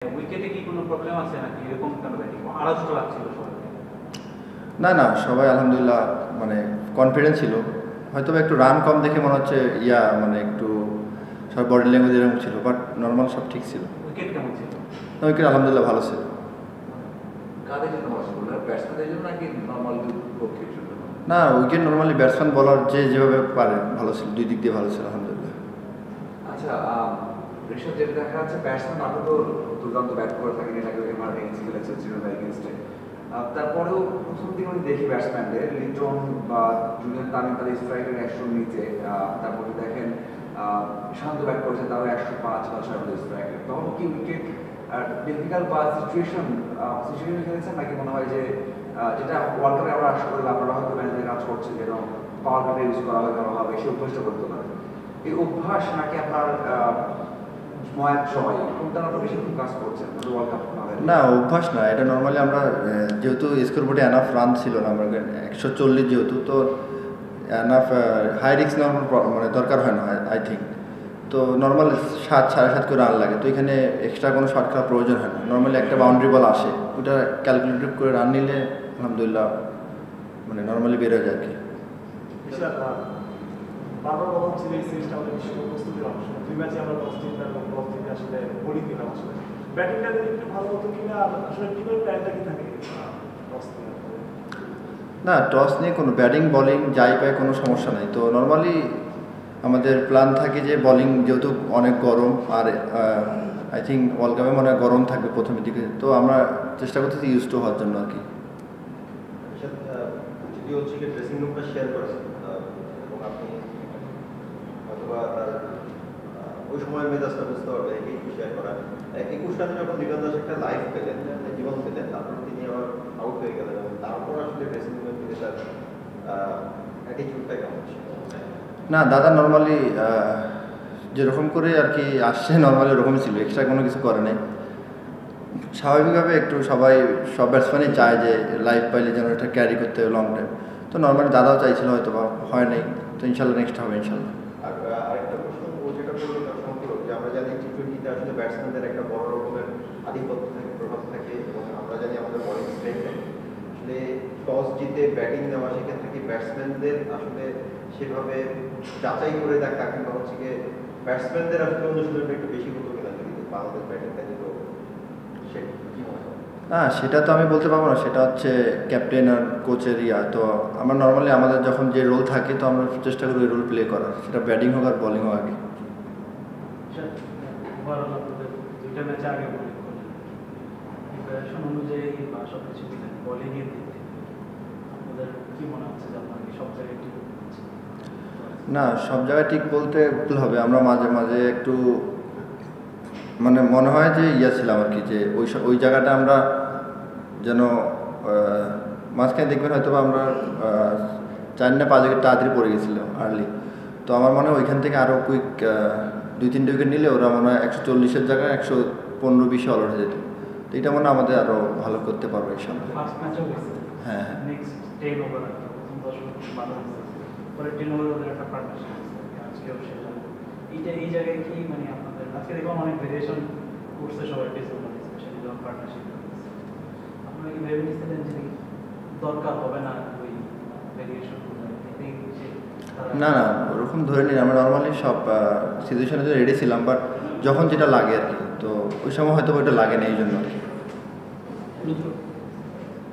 উইকেটে কি কোনো প্রবলেম আছে নাকি এরকম কেন ব্যাটিং আড়ষ্ট লাগছিল সবাইকে? না না, সবাই আলহামদুলিল্লাহ মানে কনফিডেন্স ছিল। হয়তো একটু রান কম দেখে মনে হচ্ছে মানে একটু সব বডি ল্যাঙ্গুয়েজ এরকম ছিল, বাট নর্মাল সব ঠিক ছিল। উইকেট কেমন ছিল? উইকেট আলহামদুলিল্লাহ ভালো ছিল। কাদের জন্য ভালো ছিল? ব্যাটসম্যানদের জন্য নাকি নর্মাল পক্ষের জন্য? না, উইকেট নর্মালি ব্যাটসম্যান বলার যেভাবে পারে ভালো ছিল, দুই দিক দিয়ে ভালো ছিল আলহামদুলিল্লাহ। আচ্ছা, ঋষভ, যেটা দেখা যাচ্ছে ব্যাটসম্যান আপনি তো দুর্দান্ত ব্যাট করে থাকেন, এর আগে এমআর এগেন্সে খেলেছেন শ্রীলঙ্কা এগেন্সে। তারপরেও প্রথম দিকে আমি দেখি ব্যাটসম্যানদের লিটন বা জুলিয়ান তামিম তাদের স্ট্রাইকের 100 নিচে, তারপরে দেখেন শান্ত ব্যাট করেছে তাও 105 বা 6 স্ট্রাইকের। তখন কি উইকেট ডিফিকাল্ট বা সিচুয়েশন খেলেছেন নাকি মনে হয় যে যেটা ওয়ার্ল্ড কাপে আমরা আশা করি আপনারা হয়তো ম্যানেজমেন্ট কাজ করছে যেন পাওয়ার কাটে ইউজ করা হয় করা হবে, সে অভ্যাসটা করতে পারে, এই অভ্যাস নাকি আপনার সময় কোনটা আপনার বেশি কাজ করছেন ওয়ার্ল্ড কাপ? না, অভ্যাস না, এটা নর্মালি আমরা যেহেতু স্কোর বোর্ডে এনাফ রান ছিল না, আমরা 140 যেহেতু, তো এনাফ হাই রিস্ক নেওয়ার মানে দরকার হয় না আই থিঙ্ক। তো নর্মাল 7-7.5 করে রান লাগে, তো এখানে এক্সট্রা কোনো শট খেলার প্রয়োজন হয় না। নর্মালি একটা বাউন্ডারি বল আসে, ওটা ক্যালকুলেটিভ করে রান নিলে আলহামদুলিল্লাহ মানে নর্মালি বেরোয় যায় আর কি। বারবার বলা হচ্ছে যে এই সিরিজটা আমাদের বিশ্বকাপ প্রস্তুতির অংশ। 2 ম্যাচে আমরা টস জিতলাম এবং টস জিতে আসলে বোলিং দিলাম। আসলে ব্যাটিংটা যদি একটু ভালো হতো কিনা, আসলে টিমের প্ল্যানটা কি থাকে টস নিয়ে? না, টস নিয়ে কোনো ব্যাটিং বলিং যাই পায় কোনো সমস্যা নাই। তো নর্মালি আমাদের প্ল্যান থাকে যে বলিং যেহেতু অনেক গরম, আর আই থিঙ্ক ওয়ার্ল্ড কাপে মনে হয় গরম থাকবে প্রথমের দিকে, তো আমরা চেষ্টা করতেছি ইউজ টু হওয়ার জন্য আর কি। যদি হচ্ছে কি ড্রেসিং রুমটা শেয়ার করেছেন এবং আপনি অথবা তার ওই সময়ের মেজাজটা বুঝতে পারবেন, একটু শেয়ার করা। 21 রানে যখন লিটন দাস একটা লাইফ পেলেন, জীবন পেলেন, তারপর তিনি আবার আউট হয়ে গেলেন এবং তারপর আসলে ড্রেসিং রুমে ফিরে তার অ্যাটিটিউডটা কেমন ছিল? না, দাদা নর্মালি যেরকম করে আর কি আসছে নর্মালি ওরকমই ছিল, এক্সট্রা কোনো কিছু করে নাই। স্বাভাবিকভাবে একটু সব ব্যাটসম্যানই চায় যে লাইফ পাইলে যেন এটা ক্যারি করতে হবে লং টাইম, তো নর্মালি দাদাও চাইছিল, হয়তো বা হয় নাই, তো ইনশাল্লাহ নেক্সট হবে ইনশাল্লাহ। আর আরেকটা প্রশ্ন, ও যেটা বললো তার সম্পর্ক, যে আমরা জানি টি-20তে আসলে ব্যাটসম্যানদের একটা বড় রকমের আধিপত্য থাকে, প্রভাব থাকে, এবং আমরা জানি আমাদের বলিং স্ট্রেংথ আসলে টস জিতে ব্যাটিং নেওয়া, সেক্ষেত্রে কি ব্যাটসম্যানদের আসলে সেভাবে যাচাই করে দেখা, কিংবা হচ্ছে গিয়ে ব্যাটসম্যানদের আসলে অনুশীলনটা একটু বেশি হতো কিনা যদি বাংলাদেশ ব্যাটিংটা নিত, সেটা কি মনে হয়? না, সেটা তো আমি বলতে পারবো না, সেটা হচ্ছে ক্যাপ্টেন আর কোচের তো আমরা নর্মালি আমাদের যখন যে রোল থাকে তো আমরা চেষ্টা করি ওই রোল প্লে করার, সেটা ব্যাটিং হোক আর বলিং হোক আগে। ওভারঅল আপনাদের 2টা ম্যাচে আগে বোলিং করলেন, প্রিপারেশন অনুযায়ী বা সব কিছু দিলেন, বোলিংয়ের দিক থেকে আপনাদের কি মনে হচ্ছে যে আপনার কি সব জায়গায় ঠিক হচ্ছে? না, সব জায়গায় ঠিক বলতে ভুল হবে, আমরা মাঝে মাঝে একটু মানে মনে হয় যে ছিলাম আর কি, যে ওই জায়গাটা আমরা যেন মাঝখানে দেখবেন হয়তো আমরা 4 না 5 উইকেট তাড়াতাড়ি পড়ে গেছিলো আর্লি, তো আমার মনে হয় ওইখান থেকে আরও কুইক 2-3টে উইকেট নিলে ওরা মনে হয় 140-এর জায়গায় 115-20 অল আউট হয়ে যেত, তো এটা মনে হয় আমাদের আরও ভালো করতে পারবে ইনশাআল্লাহ। ফার্স্ট ম্যাচও গেছে, হ্যাঁ হ্যাঁ, নেক্সট 10 ওভার আর প্রথম 10 ওভার ভালো হয়েছে, পরে 10 ওভার ওদের একটা পার্টনারশিপ আজকেও শেষ হবে। এই জায়গায় কি মানে আপনাদের আজকে দেখলাম অনেক ভেরিয়েশন করছে সবাই ডিসেম্বর, স্পেশালি যখন পার্টনারশিপ আপনারা কি ভেবে নিচ্ছিলেন যে দরকার হবে না ওই ভেরিয়েশন? না না, ওরকম ধরে নিন, আমরা নর্মালি সব সিচুয়েশনে তো রেডি ছিলাম, বাট যখন যেটা লাগে আর কি, তো ওই সময় হয়তো ওইটা লাগে না, এই জন্য আর কি।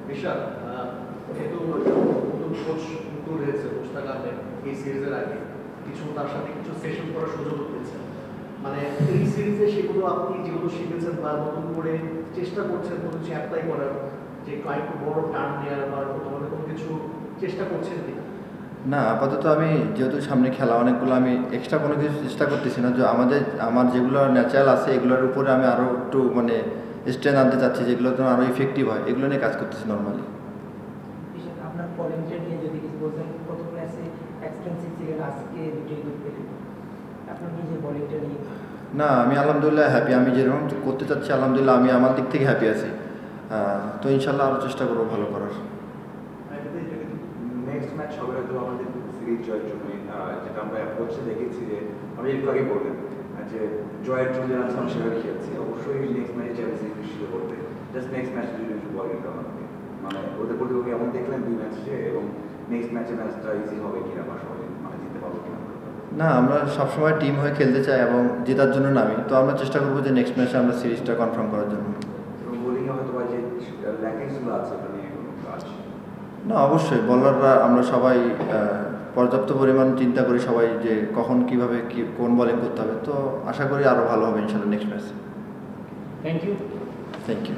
বিশাল যেহেতু নতুন কোচ নতুন হয়েছে, কোচটা কাটে এই সিরিজের আগে কিছু তার সাথে কিছু সেশন করার সুযোগ পেয়েছেন, মানে এই সিরিজে সেগুলো আপনি যেগুলো শিখেছেন বা নতুন করে চেষ্টা করছেন কোনো কিছু অ্যাপ্লাই করার, যে একটু বড় টার্ন নেওয়ার বা তোমাদের কোনো কিছু চেষ্টা করছেন কি? না, আপাতত আমি যেহেতু সামনে খেলা অনেকগুলো, আমি এক্সট্রা কোনো কিছু চেষ্টা করতেছি না, যে আমার যেগুলো ন্যাচারাল আছে এগুলোর উপরে আমি আরও একটু মানে স্ট্রেন্থ আনতে চাচ্ছি, যেগুলো তো আরও ইফেক্টিভ হয়, এগুলো নিয়ে কাজ করতেছি নর্মালি। আপনার বলিংটা নিয়ে যদি কিছু বলতেন, প্রথম ম্যাচে এক্সপেন্সিভ ছিলেন, আজকে দুটোই গুড পেলেন, আপনার নিজের বলিংটা নিয়ে? না, আমি আলহামদুলিল্লাহ হ্যাপি, আমি যেরকম করতে চাচ্ছি আলহামদুলিল্লাহ আমি আমার দিক থেকে হ্যাপি আছি, তো ইনশাল্লাহ আরও চেষ্টা করবো ভালো করার। নেক্সট ম্যাচ হবে হয়তো আমাদের সিরিজ জয়ের জন্য, যেটা আমরা অ্যাপ্রোচে দেখেছি যে আমি একটু আগে বললেন যে জয়ের জন্য আমরা সেভাবে খেলছি, অবশ্যই নেক্সট ম্যাচে চ্যাম্পিয়ন্স লিগ নিশ্চিত করতে। জাস্ট নেক্সট ম্যাচ যদি একটু বল দিতে হবে, মানে ওদের প্রতিপক্ষ এমন দেখলেন 2 ম্যাচে, এবং নেক্সট ম্যাচটা ইজি হবে কিনা বা সবাই মানে জিততে পারবো কিনা। না, আমরা সবসময় টিম হয়ে খেলতে চাই এবং জেতার জন্য নামি, তো আমরা চেষ্টা করবো যে নেক্সট ম্যাচে আমরা সিরিজটা কনফার্ম করার জন্য। এবং বোলিংয়ে হয়তো বা যে র্যাঙ্কিংসগুলো আছে ওটা নিয়ে কোনো কাজ। না, অবশ্যই বলাররা আমরা সবাই পর্যাপ্ত পরিমাণ চিন্তা করি সবাই যে কখন কিভাবে কোন বোলিং করতে হবে, তো আশা করি আরও ভালো হবে ইনশাল্লাহ নেক্সট ম্যাচে। Thank you. Thank you.